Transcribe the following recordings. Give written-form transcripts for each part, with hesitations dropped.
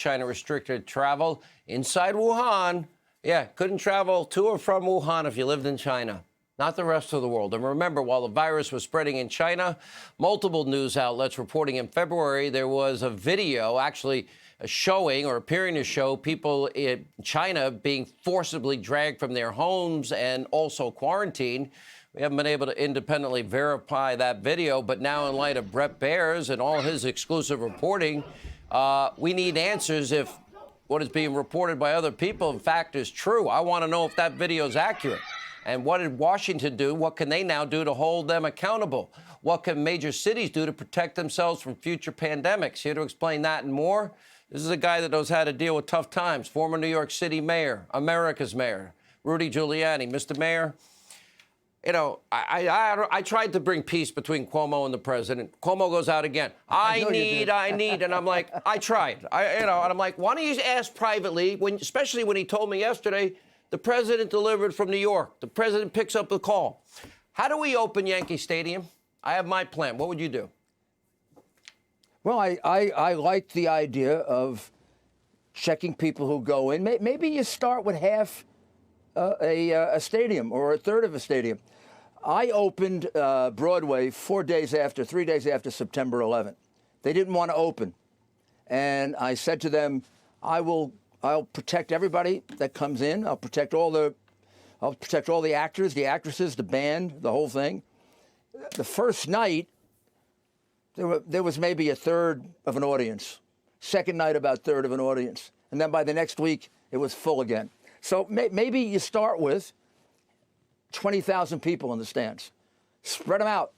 China restricted travel inside Wuhan. Yeah, couldn't travel to or from Wuhan if you lived in China, not the rest of the world. And remember, while the virus was spreading in China, multiple news outlets reporting in February there was a video actually showing or appearing to show people in China being forcibly dragged from their homes and also quarantined. We haven't been able to independently verify that video, but now in light of Brett Baers and all his exclusive reporting, we need answers if what is being reported by other people, in fact, is true. I want to know if that video is accurate. And what did Washington do? What can they now do to hold them accountable? What can major cities do to protect themselves from future pandemics? Here to explain that and more, this is a guy that knows how to deal with tough times. Former New York City mayor, America's mayor, Rudy Giuliani. Mr. Mayor, you know, I tried to bring peace between Cuomo and the president. Cuomo goes out again. I need, and I'm like, I tried. And I'm like, why don't you ask privately, especially when he told me yesterday, the president delivered from New York. The president picks up the call. How do we open Yankee Stadium? I have my plan. What would you do? Well, I like the idea of checking people who go in. Maybe you start with half a stadium or a third of a stadium. I opened Broadway 3 days after September 11th. They didn't want to open. And I said to them, I'll protect everybody that comes in. I'll protect all the actors, the actresses, the band, the whole thing. The first night, there was maybe a third of an audience. Second night, about a third of an audience. And then by the next week, it was full again. So maybe you start with 20,000 people in the stands. Spread them out.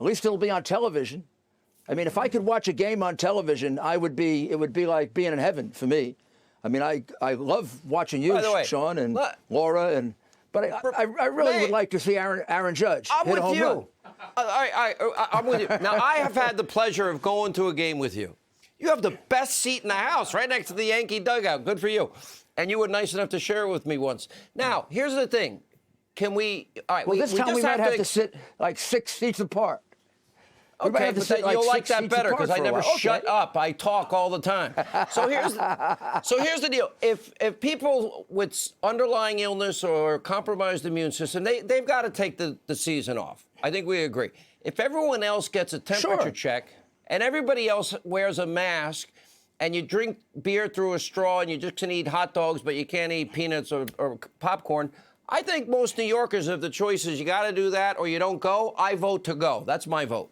At least it'll be on television. I mean, if I could watch a game on television, it would be like being in heaven for me. I mean, I love watching you, Sean, and Laura, but I really would like to see Aaron Judge hit a home run. I'm with you. Now, I have had the pleasure of going to a game with you. You have the best seat in the house, right next to the Yankee dugout. Good for you. And you were nice enough to share it with me once. Now, here's the thing. Can we... All right, well, this time we might have to sit like 6 seats apart. Okay, but you'll like that better because I never shut up. I talk all the time. So here's the deal. If people with underlying illness or compromised immune system, they've got to take the season off. I think we agree. If everyone else gets a temperature check and everybody else wears a mask and you drink beer through a straw and you just can eat hot dogs but you can't eat peanuts or popcorn, I think most New Yorkers have the choices. You got to do that or you don't go. I vote to go. That's my vote.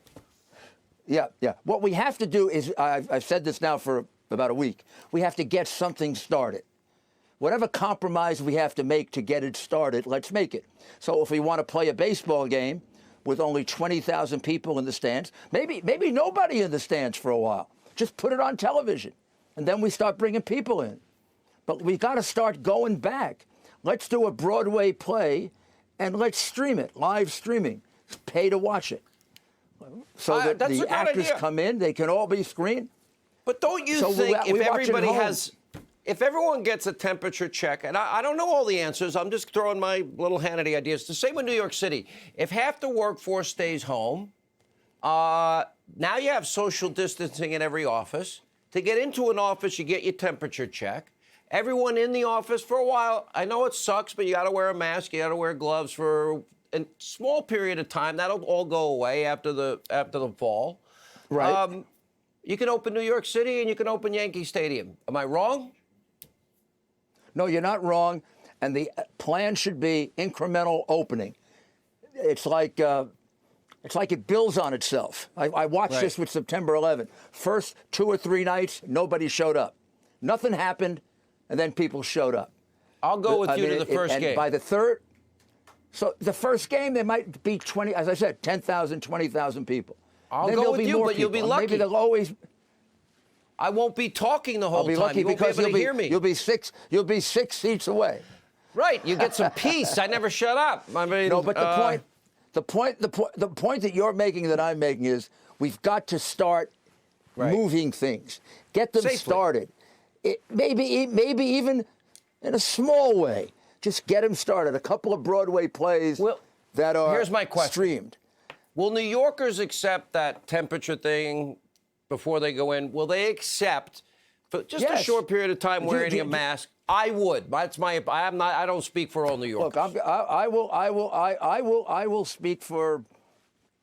Yeah. What we have to do is, I've said this now for about a week, we have to get something started. Whatever compromise we have to make to get it started, let's make it. So if we want to play a baseball game with only 20,000 people in the stands, maybe nobody in the stands for a while. Just put it on television, and then we start bringing people in. But we've got to start going back. Let's do a Broadway play, and let's stream it, live streaming. Pay to watch it. So that the actors come in, they can all be screened. But don't you think if everyone gets a temperature check, and I don't know all the answers, I'm just throwing my little Hannity ideas. The same with New York City. If half the workforce stays home, now you have social distancing in every office. To get into an office, you get your temperature check. Everyone in the office for a while, I know it sucks, but you got to wear a mask, you got to wear gloves for a small period of time. That'll all go away after the fall. Right. You can open New York City and you can open Yankee Stadium. Am I wrong? No, you're not wrong. And the plan should be incremental opening. It's like it builds on itself. I watched this with September 11th. First 2 or 3 nights, nobody showed up. Nothing happened, and then people showed up. I'll go with you to the first game. By the third. So the first game, there might be 20, as I said, 10,000, 20,000 people. I'll go with you, but you'll be lucky. Maybe they'll always... I won't be talking the whole time. Lucky you won't because be able to hear me. You'll be 6 seats away. Right. You get some peace. I never shut up. I mean, no, but the point that you're making that I'm making is we've got to start moving things. Get them started. Maybe even in a small way. Just get them started. A couple of Broadway plays that are here's my question. Streamed. Will New Yorkers accept that temperature thing before they go in? Will they accept for just a Yes. short period of time wearing a mask, I would. That's my. I don't speak for all New Yorkers. Look, I will speak for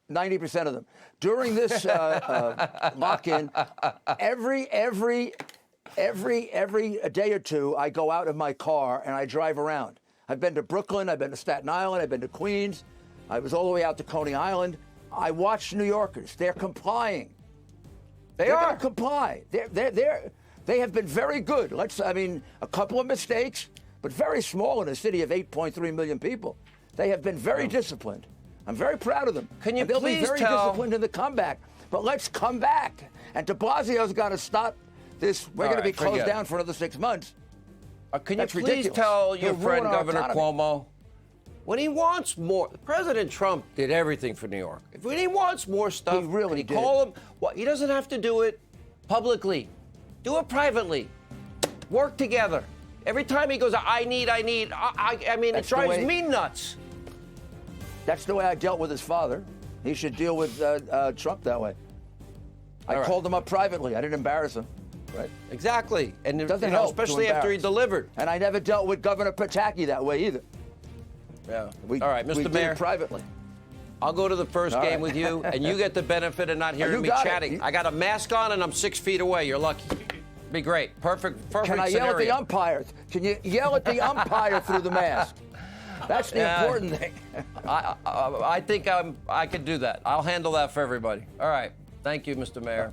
90% of them. During this lock-in, every day or two, I go out in my car and I drive around. I've been to Brooklyn, I've been to Staten Island, I've been to Queens, I was all the way out to Coney Island. I watch New Yorkers. They're complying. They're going to comply. They have been very good. A couple of mistakes, but very small in a city of 8.3 million people. They have been very disciplined. I'm very proud of them. Can you and they'll please be very disciplined in the comeback. But let's come back. And de Blasio's got to stop this. We're going to be closed down for another 6 months. Can you That's please ridiculous. tell your He'll friend ruin our Governor economy. Cuomo, when he wants more, President Trump did everything for New York. When he wants more stuff, He really can did. call him. Well, he doesn't have to do it publicly. Do it privately. Work together. Every time he goes, I need. I mean, That's it the drives way- me nuts. That's the way I dealt with his father. He should deal with Trump that way. I called him up privately. I didn't embarrass him. Right. Exactly. And Doesn't help to especially after he embarrass. delivered. And I never dealt with Governor Pataki that way either. Yeah. All right, we Mr. did Mayor. it privately. I'll go to the first All game right. with you, and you get the benefit of not hearing you me got it. chatting. I got a mask on, and I'm 6 feet away. You're lucky. Be great. Perfect Can I yell at the scenario. umpires? Can you yell at the umpire through the mask? That's the important thing. I think I could do that. I'll handle that for everybody. All right. Thank you, Mr. Mayor.